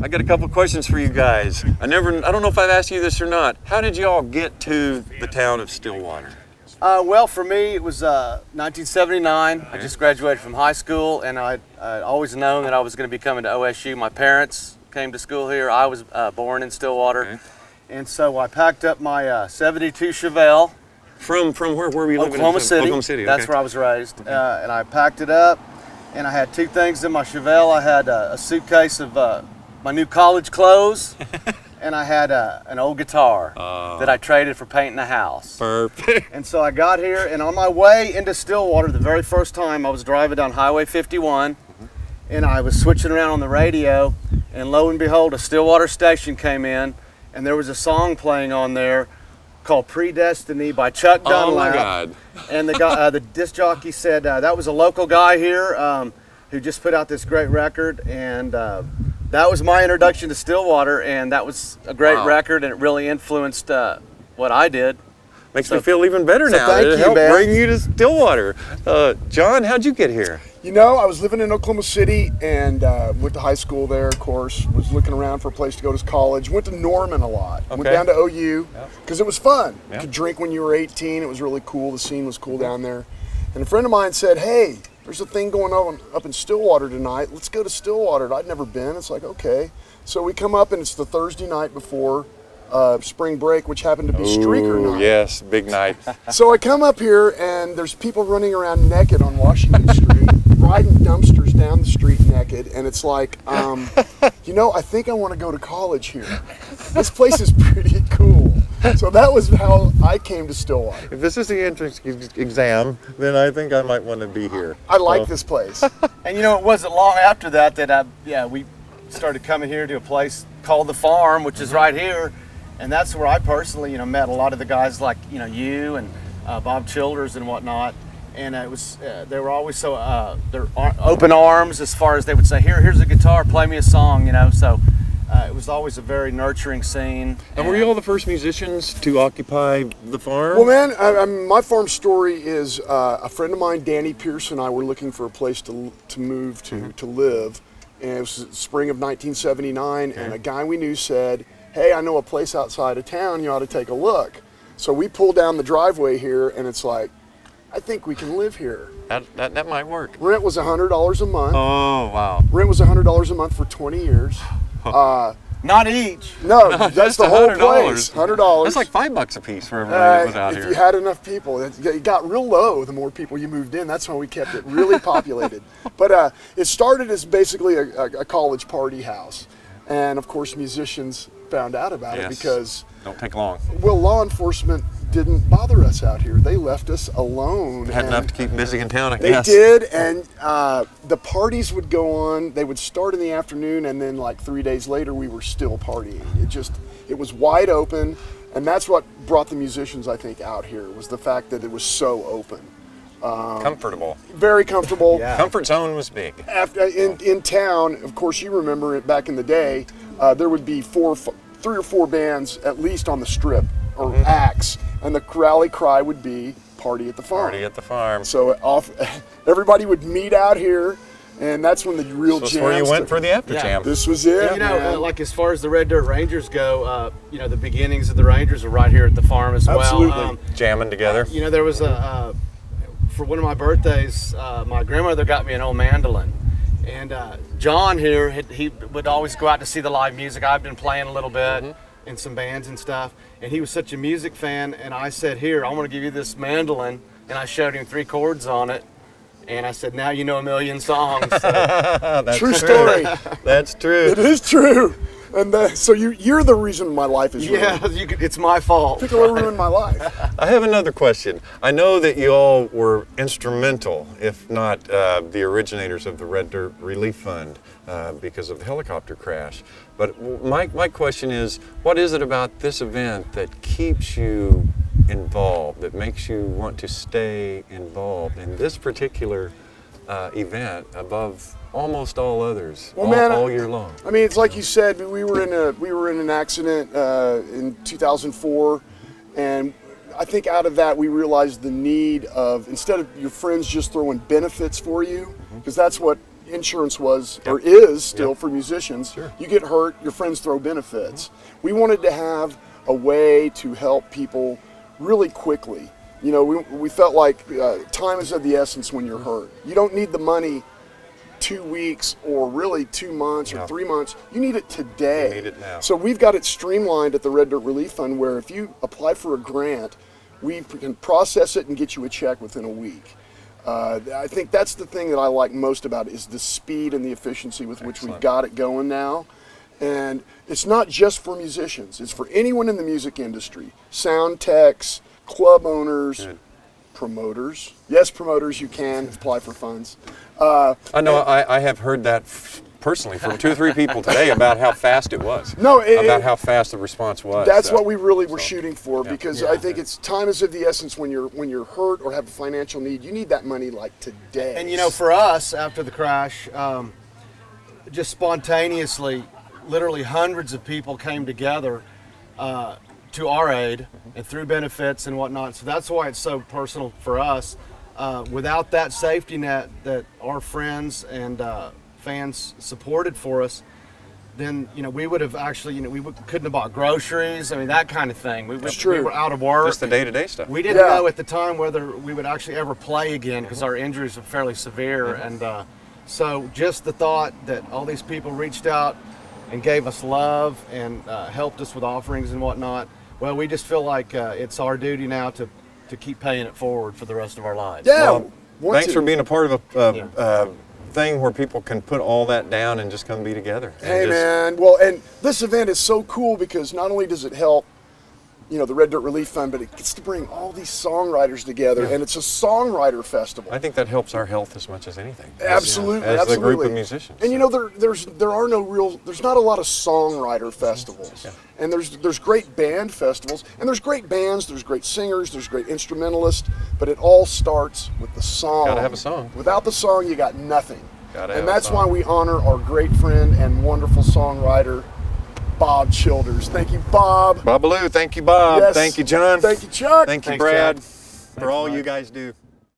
I got a couple questions for you guys. I don't know if I've asked you this or not. How did you all get to the town of Stillwater? Well, for me, it was 1979. Okay. I just graduated from high school, and I'd always known that I was going to be coming to OSU. My parents came to school here. I was born in Stillwater. Okay. And so I packed up my 72 Chevelle. From where were we living? Oklahoma City. Oklahoma City, okay. That's where I was raised. Okay. And I packed it up, and I had two things in my Chevelle. I had a suitcase of my new college clothes, and I had an old guitar that I traded for painting a house. Perfect. And so I got here, and on my way into Stillwater, the very first time I was driving down Highway 51, and I was switching around on the radio, and lo and behold, a Stillwater station came in, and there was a song playing on there called Predestiny by Chuck Dunlap. Oh my God. And the guy, the disc jockey said that was a local guy here who just put out this great record, and that was my introduction to Stillwater, and that was a great record, and it really influenced what I did. Makes me feel even better now. Thank you, helped man. bring you to Stillwater. John, how'd you get here? You know, I was living in Oklahoma City and went to high school there, of course. Was looking around for a place to go to college. Went to Norman a lot. Okay. Went down to OU because it was fun. Yeah. You could drink when you were 18. It was really cool. The scene was cool down there. And a friend of mine said, hey, there's a thing going on up in Stillwater tonight. Let's go to Stillwater. I'd never been. It's like, okay. So we come up, and it's the Thursday night before spring break, which happened to be streaker night. Yes, big night. So I come up here, and there's people running around naked on Washington Street, riding dumpsters down the street naked, and it's like, you know, I think I want to go to college here. This place is pretty cool. So that was how I came to Stillwater. If this is the entrance exam, then I think I might want to be here. I like this place. And you know, it wasn't long after that that we started coming here to a place called The Farm, which is right here. And that's where I personally, met a lot of the guys like, you and Bob Childers and whatnot. And it was, they were always so, they're open arms as far as they would say, here's a guitar, play me a song, So it was always a very nurturing scene. And were you all the first musicians to occupy the farm? Well, man, my farm story is a friend of mine, Danny Pierce, and I were looking for a place to move to live. And it was spring of 1979, and a guy we knew said, hey, I know a place outside of town, you ought to take a look. So we pulled down the driveway here, and it's like, I think we can live here. That might work. Rent was $100 a month. Oh, wow. Rent was $100 a month for 20 years. Not each. No, that's the whole place. $100. That's like $5 a piece for everybody that was out here. If you had enough people. It got real low the more people you moved in. That's why we kept it really populated. But it started as basically a college party house. And of course, musicians found out about it because don't take long. Well, law enforcement didn't bother us out here. They left us alone. Had enough to keep busy in town, I guess. They did, and the parties would go on. They would start in the afternoon, and then like 3 days later, we were still partying. It was wide open, and that's what brought the musicians, I think, out here, was the fact that it was so open. Comfortable. Very comfortable. Yeah. Comfort zone was big. In town, of course, you remember it back in the day, there would be 3 or 4 bands at least on the strip, or acts, and the rally cry would be party at the farm. Party at the farm. So everybody would meet out here, and that's when the real jams. That's where you went for the after jam. This was it. And, like as far as the Red Dirt Rangers go, the beginnings of the Rangers are right here at the farm as well. Absolutely. Jamming together. There was for one of my birthdays, my grandmother got me an old mandolin. And John here, he would always go out to see the live music. I've been playing a little bit in some bands and stuff. And he was such a music fan. And I said, here, I'm going to give you this mandolin. And I showed him 3 chords on it. And I said, now you know a million songs. So. That's true story. That's true. It is true. And so you're the reason my life is ruined. Yeah, it's my fault. People ruined my life. I have another question. I know that you all were instrumental, if not the originators of the Red Dirt Relief Fund because of the helicopter crash. But my question is, what is it about this event that keeps you involved, that makes you want to stay involved in this particular event above almost all others, all year long? I mean, it's like you said, we were in an accident in 2004, and I think out of that we realized the need of, instead of your friends just throwing benefits for you, because that's what insurance was or is still Yep. for musicians. Sure. You get hurt, your friends throw benefits. We wanted to have a way to help people really quickly. You know, we felt like time is of the essence when you're hurt. You don't need the money 2 weeks or really 2 months or No. 3 months. You need it today. You need it now. So we've got it streamlined at the Red Dirt Relief Fund where if you apply for a grant, we can process it and get you a check within a week. I think that's the thing that I like most about it is the speed and the efficiency with which we've got it going now. And it's not just for musicians, it's for anyone in the music industry. Sound techs, club owners, Good. promoters. Yes, promoters, you can apply for funds. I know. I have heard that personally from 2 or 3 people today about how fast it was. No, about how fast the response was. That's what we really were shooting for, yeah. because Yeah. I think it's time is of the essence when you're hurt or have a financial need. You need that money like today. And you know, for us after the crash, just spontaneously, literally hundreds of people came together to our aid and through benefits and whatnot. So that's why it's so personal for us. Without that safety net that our friends and fans supported for us, then we would have actually couldn't have bought groceries. I mean, that kind of thing. We true. were out of work. Just the day-to-day stuff. We didn't know at the time whether we would actually ever play again because our injuries were fairly severe. And so just the thought that all these people reached out and gave us love and helped us with offerings and whatnot, well, we just feel like it's our duty now to keep paying it forward for the rest of our lives. Yeah. Well, thanks for being a part of a thing where people can put all that down and just come be together. Hey, man. Well, and this event is so cool because not only does it help, the Red Dirt Relief Fund, but it gets to bring all these songwriters together, and it's a songwriter festival. I think that helps our health as much as anything. Absolutely, as absolutely. a group of musicians. And there's not a lot of songwriter festivals, and there's great band festivals, and there's great bands, there's great singers, there's great instrumentalists, but it all starts with the song. Gotta have a song. Without the song, you got nothing. Gotta have And a that's song. why we honor our great friend and wonderful songwriter, Bob Childers. Thank you, Bob. Babaloo, thank you, Bob. Yes. Thank you, John. Thank you, Chuck. Thank you, Thanks, Brad, Chuck. for all Mike. you guys do.